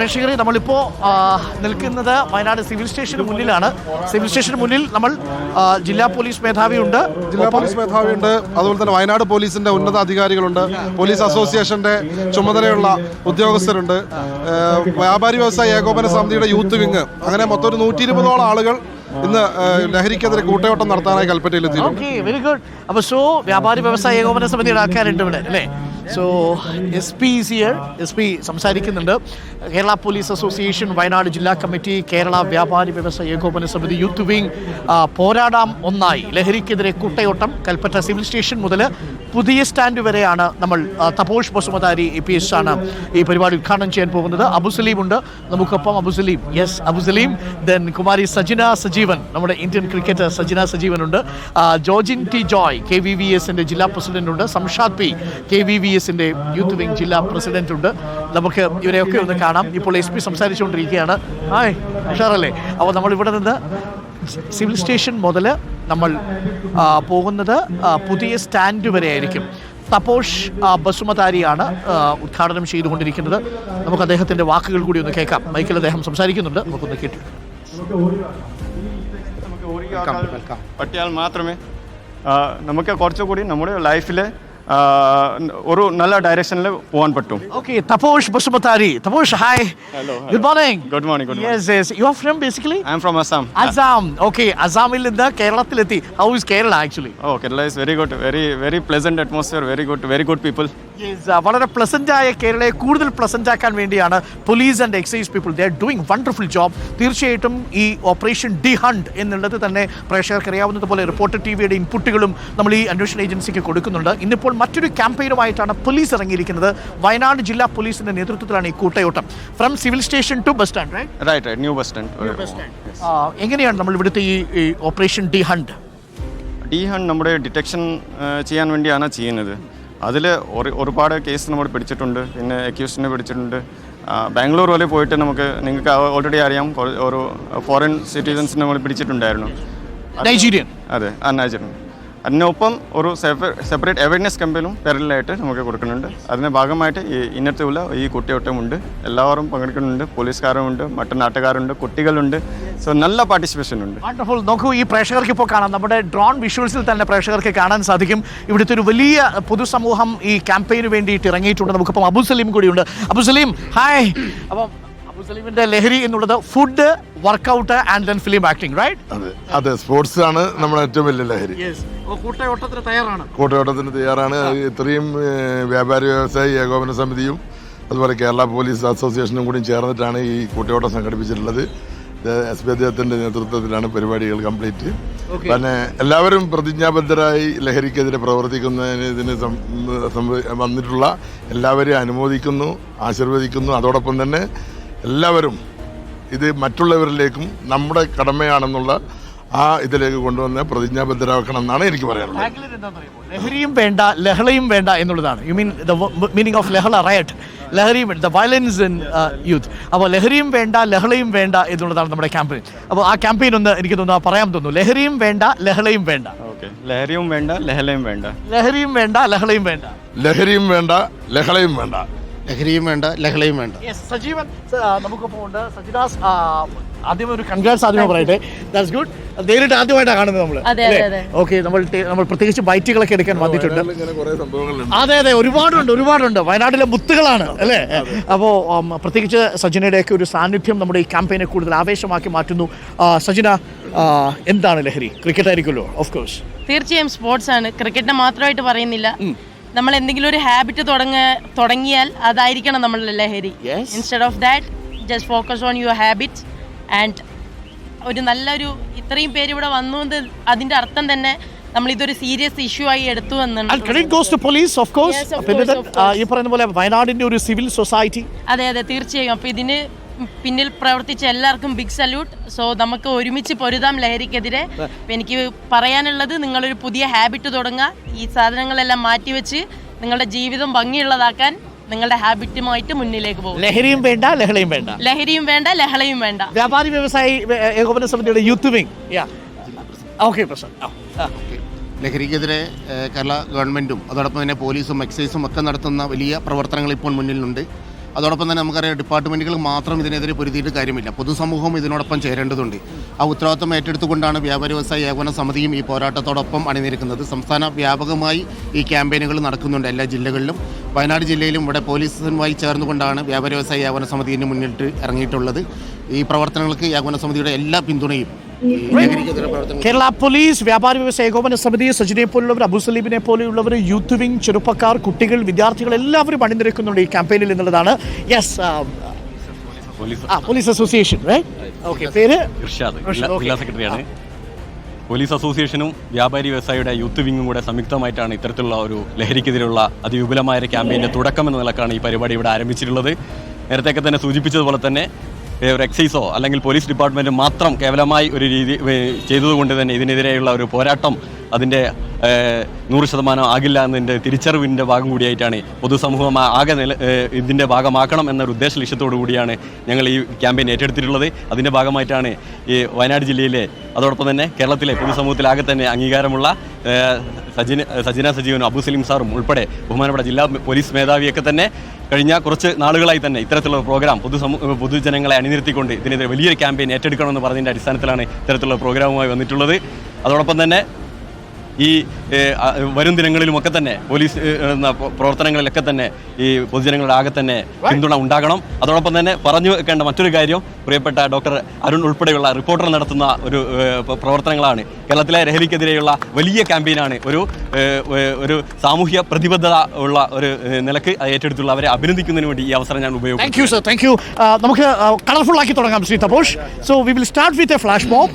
പ്രേക്ഷകരെ നമ്മളിപ്പോൾ നിൽക്കുന്നത് വയനാട് സിവിൽ സ്റ്റേഷന് മുന്നിലാണ്. സിവിൽ സ്റ്റേഷന് മുന്നിൽ നമ്മൾ ജില്ലാ പോലീസ് മേധാവിയുണ്ട്, അതുപോലെ തന്നെ വയനാട് പോലീസിന്റെ ഉന്നത അധികാരികളുണ്ട്, പോലീസ് അസോസിയേഷന്റെ ചുമതലയുള്ള ഉദ്യോഗസ്ഥരുണ്ട്, വ്യാപാരി വ്യവസായ ഏകോപന സമിതിയുടെ യൂത്ത് വിങ്, അങ്ങനെ മൊത്തം ഒരു 120ഓളം ആളുകൾ ഇന്ന് ലഹരിക്കെതിരെ കൂട്ടയോട്ടം നടത്താനായി കൽപ്പറ്റയിലെത്തിയിട്ടുണ്ട്. Very good. അപ്പോൾ വ്യാപാരി വ്യവസായ ഏകോപന സമിതിയുടെ ആൾക്കാരുണ്ട് ഇവിടെ അല്ലേ? So SP is here. SP സംസാരിക്കുന്നുണ്ട്. കേരള പോലീസ് അസോസിയേഷൻ വയനാട് ജില്ലാ കമ്മിറ്റി, കേരള വ്യാപാരി വ്യവസായ ഏകോപന സമിതി യൂത്ത് വിങ് പോരാടാം ഒന്നായി ലഹരിക്കെതിരെ കൂട്ടയോട്ടം. കൽപ്പറ്റ സിവിൽ സ്റ്റേഷൻ മുതൽ പുതിയ സ്റ്റാൻഡ് വരെയാണ് നമ്മൾ. തപോഷ് ബസുമതാരി APS ആണ് ഈ പരിപാടി ഉദ്ഘാടനം ചെയ്യാൻ പോകുന്നത്. അബുസലീം ഉണ്ട് നമുക്കൊപ്പം. അബുസലീം, യെസ് അബുസലീം. ദെൻ കുമാരി സജിന സജീവൻ, നമ്മുടെ ഇന്ത്യൻ ക്രിക്കറ്റർ സജിന സജീവൻ ഉണ്ട്. ജോജിൻ ടി ജോയ് KVVSന്റെ ജില്ലാ പ്രസിഡന്റ് ഉണ്ട്. സംഷാദ് പി KVVSന്റെ യൂത്ത് വിങ് ജില്ലാ പ്രസിഡന്റ് ഉണ്ട്. നമുക്ക് ഇവരെയൊക്കെ ഒന്ന് കാണാം. ഇപ്പോൾ SP സംസാരിച്ചുകൊണ്ടിരിക്കുകയാണ്. ഹായ് ഉഷാറല്ലേ? അപ്പോൾ നമ്മളിവിടെ നിന്ന് സിവിൽ സ്റ്റേഷൻ മുതൽ നമ്മൾ പോകുന്നത് പുതിയ സ്റ്റാൻഡ് വരെ ആയിരിക്കും. തപോഷ് ബസുമതാരിയാണ് ഉദ്ഘാടനം ചെയ്തുകൊണ്ടിരിക്കുന്നത്. നമുക്ക് അദ്ദേഹത്തിൻ്റെ വാക്കുകൾ കൂടി ഒന്ന് കേൾക്കാം. മൈക്കിൽ അദ്ദേഹം സംസാരിക്കുന്നുണ്ട്, നമുക്കൊന്ന് കേട്ടിട്ട്. പറ്റിയാൽ മാത്രമേ നമുക്ക് കുറച്ചുകൂടി നമ്മുടെ ലൈഫിൽ ഒരു നല്ല ഡയറക്ഷനിൽ പോകാൻ പറ്റും. Okay, Taposh Basumatari. Taposh, hi. Hello. Good morning. Good morning. Good morning. Yes. You are from basically? I am from Assam. Assam. Okay, Assamil നിന്ന് കേരളത്തിലെത്തി. How is Kerala actually? Oh, Kerala is very good. Very pleasant atmosphere. Very good people. Yes, വളരെ pleasant ആയ കേരളയെ കൂടുതൽ pleasant ആക്കാൻ വേണ്ടിയാണ് police and excise people. They are doing wonderful job. തീർച്ചയായിട്ടും ഈ operation D hunt എന്നുള്ളത് തന്നെ പ്രേക്ഷകർക്ക് അറിയാവുന്നതുപോലെ റിപ്പോർട്ടർ TVയുടെ ഇൻപുട്ടുകളും നമ്മൾ ഈ അന്വേഷണ ഏജൻസിക്ക് കൊടുക്കുന്നുണ്ട്. ഇന്നിപ്പോൾ മറ്റൊരു ക്യാമ്പയിനുമായിട്ടാണ് പോലീസ് ഇറങ്ങിയിരിക്കുന്നത്. വയനാട് ജില്ലാ പോലീസിന്റെ നേതൃത്വത്തിലാണ് ഈ കൂട്ടയോട്ടം. From civil station to bus stand, right? New bus stand. എങ്ങനെയാണ് നമ്മൾ ഇവിടുത്തെ ഈ ഓപ്പറേഷൻ ഡി ഹണ്ട് നമ്മുടെ ഡിറ്റക്ഷൻ ചെയ്യാൻ വേണ്ടിയാണ് ചെയ്യുന്നത്. അതിൽ ഒരുപാട് കേസ് നമ്മൾ പിടിച്ചിട്ടുണ്ട്. പിന്നെ അക്യൂസ്ഡിനെ പിടിച്ചിട്ടുണ്ട്. ബാംഗ്ലൂർ വരെ പോയിട്ട് നിങ്ങൾക്ക് ഓൾറെഡി അറിയാം, ഒരു ഫോറിൻ സിറ്റിസൻസിനെ നമ്മൾ പിടിച്ചിട്ടുണ്ടായിരുന്നു. നൈജീരിയൻ. അതെ, നൈജീരിയൻ. അതിനൊപ്പം ഒരു സെപ്പറേറ്റ് അവയർനെസ് ക്യാമ്പയിനും പാരലലായിട്ട് നമുക്ക് കൊടുക്കുന്നുണ്ട്. അതിൻ്റെ ഭാഗമായിട്ട് ഇന്നത്തുള്ള ഈ കുട്ടിയോട്ടമുണ്ട്. എല്ലാവരും പങ്കെടുക്കുന്നുണ്ട്. പോലീസുകാരുണ്ട്, മറ്റു നാട്ടുകാരുണ്ട്, കുട്ടികളുണ്ട്. സോ നല്ല പാർട്ടിസിപ്പേഷൻ ഉണ്ട്. വണ്ടർഫുൾ. നോക്കൂ, ഈ പ്രേക്ഷകർക്ക് ഇപ്പോൾ കാണാം, നമ്മുടെ ഡ്രോൺ വിഷ്വൽസിൽ തന്നെ പ്രേക്ഷകർക്ക് കാണാൻ സാധിക്കും. ഇവിടുത്തെ ഒരു വലിയ പൊതുസമൂഹം ഈ ക്യാമ്പയിന് വേണ്ടിയിട്ട് ഇറങ്ങിയിട്ടുണ്ട്. നമുക്കിപ്പം അബുസലീം കൂടിയുണ്ട്. അബുസലീം, ഹായ്. അപ്പം അബുസലീമിന്റെ ലഹരി എന്നുള്ളത് food, workout and then film acting, right? അതെ, സ്പോർട്സ് ആണ് നമ്മുടെ ഏറ്റവും വലിയ ലഹരി. കൂട്ടയോട്ടത്തിന് തയ്യാറാണ്. ഇത്രയും വ്യാപാരി വ്യവസായി ഏകോപന സമിതിയും അതുപോലെ കേരള പോലീസ് അസോസിയേഷനും കൂടി ചേർന്നിട്ടാണ് ഈ കൂട്ടയോട്ടം സംഘടിപ്പിച്ചിട്ടുള്ളത്. SP അദ്ദേഹത്തിൻ്റെ നേതൃത്വത്തിലാണ് പരിപാടികൾ കംപ്ലീറ്റ്. പിന്നെ എല്ലാവരും പ്രതിജ്ഞാബദ്ധരായി ലഹരിക്കെതിരെ പ്രവർത്തിക്കുന്നതിന് ഇതിന് വന്നിട്ടുള്ള എല്ലാവരെയും അനുമോദിക്കുന്നു, ആശീർവദിക്കുന്നു. അതോടൊപ്പം തന്നെ എല്ലാവരും ഇത് മറ്റുള്ളവരിലേക്കും നമ്മുടെ കടമയാണെന്നുള്ള ഇതിലേക്ക് കൊണ്ടുവന്ന് പ്രതിജ്ഞാബദ്ധരാക്കണം എന്നാണ് എനിക്ക് പറയാനുള്ളത്. ലഹരിയും വേണ്ട, ലഹളയും വേണ്ട എന്നുള്ളതാണ്. You mean the meaning of ലഹള, റൈറ്റ്? ലഹരിയും ദ വയലൻസ് ഇൻ യൂത്ത്. അപ്പോൾ ലഹരിയും വേണ്ട, ലഹളയും വേണ്ട എന്നുള്ളതാണ് നമ്മുടെ ക്യാമ്പയിൻ. അപ്പോൾ ആ ക്യാമ്പയിൻ ഒന്ന് എനിക്ക് തോന്നുന്നു പറയാൻ തോന്നുന്നു. ലഹരിയും വേണ്ട, ലഹളയും വേണ്ട. ലഹരിയും വേണ്ട, ലഹളയും വേണ്ട. ലഹരിയും വേണ്ട, ലഹളയും വേണ്ട. ലഹരിയും വേണ്ട, ലഹളയും വേണ്ട. ലഹരിയും വേണ്ട, ലഹളയും വേണ്ട. സജീവൻ നമുക്കൊപ്പം ഉണ്ട്. സജിദാസ്, ആദ്യം ഒരു കൺഗ്രാറ്റ്സ് ആദ്യമേ പറയട്ടെ. That's good. നേരിട്ട് ആദ്യമായിട്ടാണ് കാണുന്നത് നമ്മൾ. ഓക്കെ, നമ്മൾ പ്രത്യേകിച്ച് ബൈറ്റുകളൊക്കെ എടുക്കാൻ വന്നിട്ടുണ്ട്. അതെ, ഒരുപാടുണ്ട്. വയനാട്ടിലെ മുത്തുകളാണ് അല്ലേ? അപ്പോൾ പ്രത്യേകിച്ച് സജിനയുടെയൊക്കെ ഒരു സാന്നിധ്യം നമ്മുടെ ഈ ക്യാമ്പയിനെ കൂടുതൽ ആവേശമാക്കി മാറ്റുന്നു. സജിന, എന്താണ് ലഹരി? ക്രിക്കറ്റ് ആയിരിക്കുമല്ലോ, ഓഫ് കോഴ്സ്. തീർച്ചയായും സ്പോർട്സ് ആണ്. ക്രിക്കറ്റിനെ മാത്രമായിട്ട് പറയുന്നില്ല. നമ്മൾ എന്തെങ്കിലും ഒരു ഹാബിറ്റ് തുടങ്ങിയാൽ അതായിരിക്കണം നമ്മളുടെ ലഹരി. Instead of that just focus on your habits. And ഒരു നല്ലൊരു ഇത്രയും പേര് ഇവിടെ വന്നു, അതിന്റെ അർത്ഥം തന്നെ നമ്മൾ ഇതൊരു സീരിയസ് ഇഷ്യൂ ആയി എടുത്തു എന്നാണ്. ഈ പറയുന്ന പോലെ വയനാടിന്റെ ഒരു സിവിൽ സൊസൈറ്റി. അതെ, തീർച്ചയായും. അപ്പൊ ഇതിന് പിന്നിൽ പ്രവർത്തിച്ച എല്ലാവർക്കും ബിഗ് സല്യൂട്ട്. സോ നമുക്ക് ഒരുമിച്ച് പൊരുതാം ലഹരിക്കെതിരെ. എനിക്ക് പറയാനുള്ളത്, നിങ്ങളൊരു പുതിയ ഹാബിറ്റ് തുടങ്ങുക. ഈ സാധനങ്ങളെല്ലാം മാറ്റിവെച്ച് നിങ്ങളുടെ ജീവിതം ഭംഗിയുള്ളതാക്കാൻ നിങ്ങളുടെ ഹാബിറ്റുമായിട്ട് മുന്നിലേക്ക് പോകും. ലഹരിയും വേണ്ട, ലഹളയും വേണ്ട. ലഹരിയും വേണ്ട, ലഹളയും വേണ്ട. വ്യാപാരി വ്യവസായി ഏകോപന സമിതിയുടെ യൂത്ത് വിങ്. ലഹരിക്കെതിരെ കേരള ഗവൺമെൻറ്റും അതോടൊപ്പം തന്നെ പോലീസും എക്സൈസും ഒക്കെ നടത്തുന്ന വലിയ പ്രവർത്തനങ്ങൾ ഇപ്പോൾ മുന്നിലുണ്ട്. അതോടൊപ്പം തന്നെ നമുക്കറിയാം ഡിപ്പാർട്ട്മെൻറ്റുകൾ മാത്രം ഇതിനെതിരെ പൊരുതിയിട്ട് കാര്യമില്ല, പൊതുസമൂഹം ഇതിനോടൊപ്പം ചേരേണ്ടതുണ്ട്. ആ ഉത്തരവാദിത്വം ഏറ്റെടുത്തുകൊണ്ടാണ് വ്യാപാരി വ്യവസായ ഏകോപന സമിതിയും ഈ പോരാട്ടത്തോടൊപ്പം അണിനിരക്കുന്നത്. സംസ്ഥാന വ്യാപകമായി ഈ ക്യാമ്പയിനുകൾ നടക്കുന്നുണ്ട് എല്ലാ ജില്ലകളിലും. വയനാട് ജില്ലയിലും ഇവിടെ പോലീസുമായി ചേർന്നുകൊണ്ടാണ് വ്യാപാരി വ്യവസായ ഏകോപന സമിതി ഇതിന് മുന്നിട്ട് ഇറങ്ങിയിട്ടുള്ളത്. ഈ പ്രവർത്തനങ്ങൾക്ക് ഏകോപന സമിതിയുടെ എല്ലാ പിന്തുണയും കേരള പോലീസ് വ്യാപാരി വ്യവസായ ഏകോപന സമിതി, സജിനെ പോലുള്ളവർ, അബു സലീമിനെ പോലെയുള്ളവർ, യൂത്ത് വിംഗ്, ചെറുപ്പക്കാർ, കുട്ടികൾ, വിദ്യാർത്ഥികൾ എല്ലാവരും അണിനിരക്കുന്നുണ്ട് ഈ ക്യാമ്പയിനിൽ എന്നുള്ളതാണ്. യെസ്, പോലീസ് അസോസിയേഷൻ, പേര് ജില്ലാ സെക്രട്ടറിയാണ്. പോലീസ് അസോസിയേഷനും വ്യാപാരി വ്യവസായിയുടെ യൂത്ത് വിങ്ങും കൂടെ സംയുക്തമായിട്ടാണ് ഇത്തരത്തിലുള്ള ഒരു ലഹരിക്കെതിരെയുള്ള അതിവിപുലമായ ഒരു ക്യാമ്പയിൻ്റെ തുടക്കം എന്ന നിലക്കാണ് ഈ പരിപാടി ഇവിടെ ആരംഭിച്ചിട്ടുള്ളത്. നേരത്തെയൊക്കെ തന്നെ സൂചിപ്പിച്ചതുപോലെ തന്നെ ഒരു എക്സൈസോ അല്ലെങ്കിൽ പോലീസ് ഡിപ്പാർട്ട്മെൻറ്റ് മാത്രം കേവലമായി ഒരു രീതി ചെയ്തതുകൊണ്ട് തന്നെ ഇതിനെതിരെയുള്ള ഒരു പോരാട്ടം അതിൻ്റെ 100% ആകില്ല എന്നതിൻ്റെ തിരിച്ചറിവിൻ്റെ ഭാഗം കൂടിയായിട്ടാണ് പൊതുസമൂഹം ആകെ ഇതിൻ്റെ ഭാഗമാക്കണം എന്നൊരു ഉദ്ദേശ ലക്ഷ്യത്തോടു കൂടിയാണ് ഞങ്ങൾ ഈ ക്യാമ്പയിൻ ഏറ്റെടുത്തിട്ടുള്ളത്. അതിൻ്റെ ഭാഗമായിട്ടാണ് ഈ വയനാട് ജില്ലയിലെ അതോടൊപ്പം തന്നെ കേരളത്തിലെ പൊതുസമൂഹത്തിലാകെ തന്നെ അംഗീകാരമുള്ള സജിന സജീവനും അബു സലീം സാറും ഉൾപ്പെടെ ബഹുമാനപ്പെട്ട ജില്ലാ പോലീസ് മേധാവിയൊക്കെ തന്നെ കഴിഞ്ഞ കുറച്ച് നാളുകളായി തന്നെ ഇത്തരത്തിലുള്ള പ്രോഗ്രാം പൊതുജനങ്ങളെ അണിനിരത്തിക്കൊണ്ട് ഇതിനെതിരെ വലിയൊരു ക്യാമ്പയിൻ ഏറ്റെടുക്കണമെന്ന് പറഞ്ഞതിൻ്റെ അടിസ്ഥാനത്തിലാണ് ഇത്തരത്തിലുള്ള പ്രോഗ്രാമുമായി വന്നിട്ടുള്ളത്. അതോടൊപ്പം തന്നെ ഈ വരും ദിനങ്ങളിലുമൊക്കെ തന്നെ പോലീസ് പ്രവർത്തനങ്ങളിലൊക്കെ തന്നെ ഈ പൊതുജനങ്ങളുടെ ആകെ തന്നെ പിന്തുണ ഉണ്ടാകണം. അതോടൊപ്പം തന്നെ പറഞ്ഞു വെക്കേണ്ട മറ്റൊരു കാര്യം, പ്രിയപ്പെട്ട ഡോക്ടർ അരുൺ ഉൾപ്പെടെയുള്ള റിപ്പോർട്ടർ നടത്തുന്ന ഒരു പ്രവർത്തനങ്ങളാണ്. കേരളത്തിലെ ലഹരിക്കെതിരെയുള്ള വലിയ ക്യാമ്പയിനാണ്. ഒരു സാമൂഹ്യ പ്രതിബദ്ധത ഉള്ള ഒരു നിലക്ക് ഏറ്റെടുത്തുള്ള അവരെ അഭിനന്ദിക്കുന്നതിന് വേണ്ടി ഈ അവസരം ഞാൻ ഉപയോഗിക്കും. Thank you. നമുക്ക് കളർഫുൾ ആക്കി തുടങ്ങാം Shri Taposh. So we will start with a flash mob.